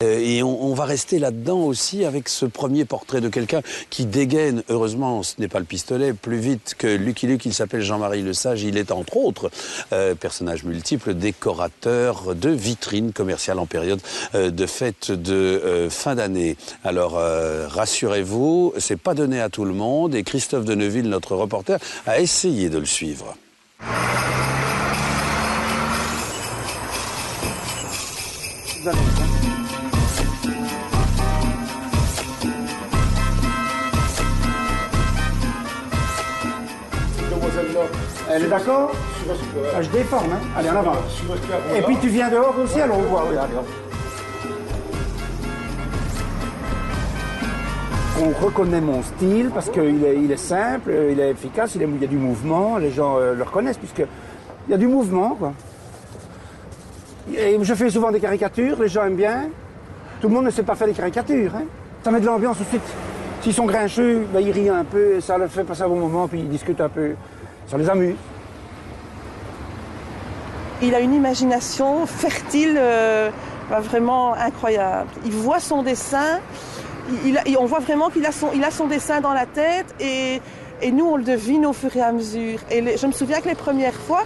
Et on va rester là-dedans aussi avec ce premier portrait de quelqu'un qui dégaine, heureusement ce n'est pas le pistolet, plus vite que Lucky Luke. Il s'appelle Jean-Marie Lesage, il est entre autres personnage multiple, décorateur de vitrines commerciales en période de fête de fin d'année. Alors rassurez-vous, c'est pas donné à tout le monde et Christophe Deneville, notre reporter, a essayé de le suivre. Elle est d'accord? Je déforme, hein. Allez, en avant. Et puis tu viens dehors aussi, alors on voit. Regarde. On reconnaît mon style parce qu'il est simple, il est efficace, il y a du mouvement, les gens le reconnaissent puisqu'il y a du mouvement, quoi. Et je fais souvent des caricatures, les gens aiment bien. Tout le monde ne sait pas faire des caricatures, hein. Ça met de l'ambiance tout de suite. S'ils sont grincheux, ben, ils rient un peu, et ça leur fait passer un bon moment, puis ils discutent un peu. Ça les amuse. Il a une imagination fertile, vraiment incroyable. Il voit son dessin, on voit vraiment qu'il a son dessin dans la tête et nous on le devine au fur et à mesure. Et je me souviens que les premières fois,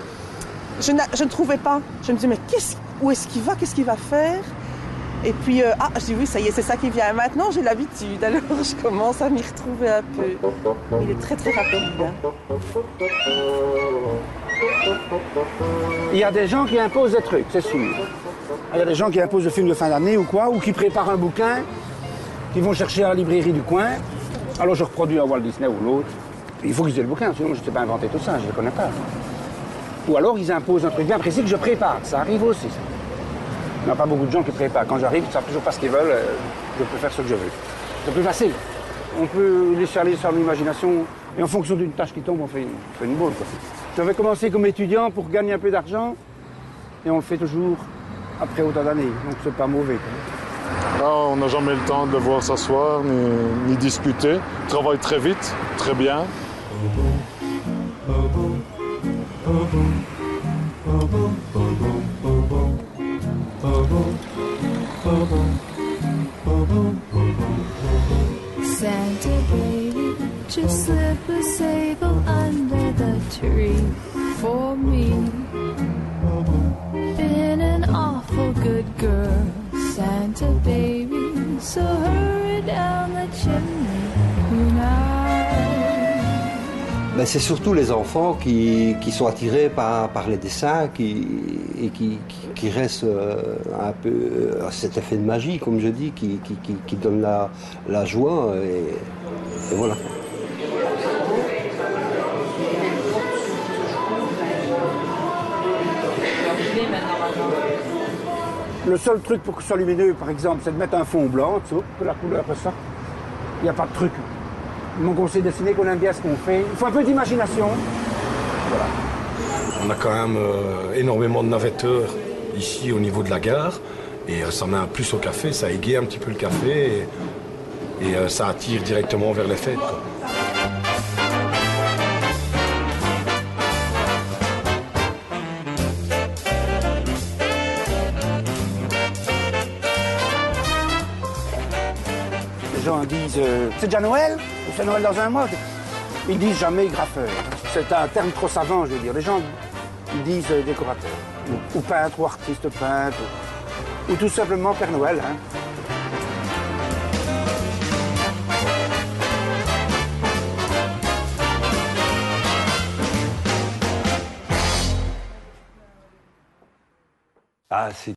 je ne trouvais pas. Je me disais mais où est-ce qu'il va, qu'est-ce qu'il va faire? Et puis, je dis oui, ça y est, c'est ça qui vient. Et maintenant, j'ai l'habitude, alors je commence à m'y retrouver un peu. Il est très, très rapide. Hein. Il y a des gens qui imposent des trucs, c'est sûr. Il y a des gens qui imposent le film de fin d'année ou quoi, ou qui préparent un bouquin, qui vont chercher à la librairie du coin. Alors je reproduis un Walt Disney ou l'autre. Il faut qu'ils aient le bouquin, sinon je ne sais pas inventer tout ça, je ne le connais pas. Ou alors ils imposent un truc bien précis que je prépare, ça arrive aussi. Ça. Il n'y a pas beaucoup de gens qui préparent. Quand j'arrive, ils ne savent toujours pas ce qu'ils veulent, je peux faire ce que je veux. C'est plus facile. On peut laisser aller sur l'imagination et en fonction d'une tâche qui tombe, on fait une boule. Quoi. J'avais commencé comme étudiant pour gagner un peu d'argent et on le fait toujours après autant d'années, donc c'est pas mauvais. Quoi. Là, on n'a jamais le temps de voir s'asseoir ni discuter. On travaille très vite, très bien. Santa baby, just slip a sable under the tree for me. Been an awful good girl, Santa baby, so hurry down the chimney tonight. Ben, c'est surtout les enfants qui sont attirés par les dessins qui restent un peu à cet effet de magie, comme je dis, qui donne la joie et voilà. Le seul truc pour que ce soit lumineux, par exemple, c'est de mettre un fond blanc, que la couleur après ça. Il n'y a pas de truc. Mon conseil dessiné qu'on aime bien ce qu'on fait. Il faut un peu d'imagination. Voilà. On a quand même énormément de navetteurs ici au niveau de la gare. Et ça met un plus au café, ça égaye un petit peu le café et ça attire directement vers les fêtes. Quoi. Les gens disent c'est déjà Noël? C'est Noël dans un mois? Ils disent jamais graffeur. C'est un terme trop savant, je veux dire. Les gens ils disent décorateur, ou peintre, ou artiste peintre, ou tout simplement Père Noël. Hein. Ah, c'est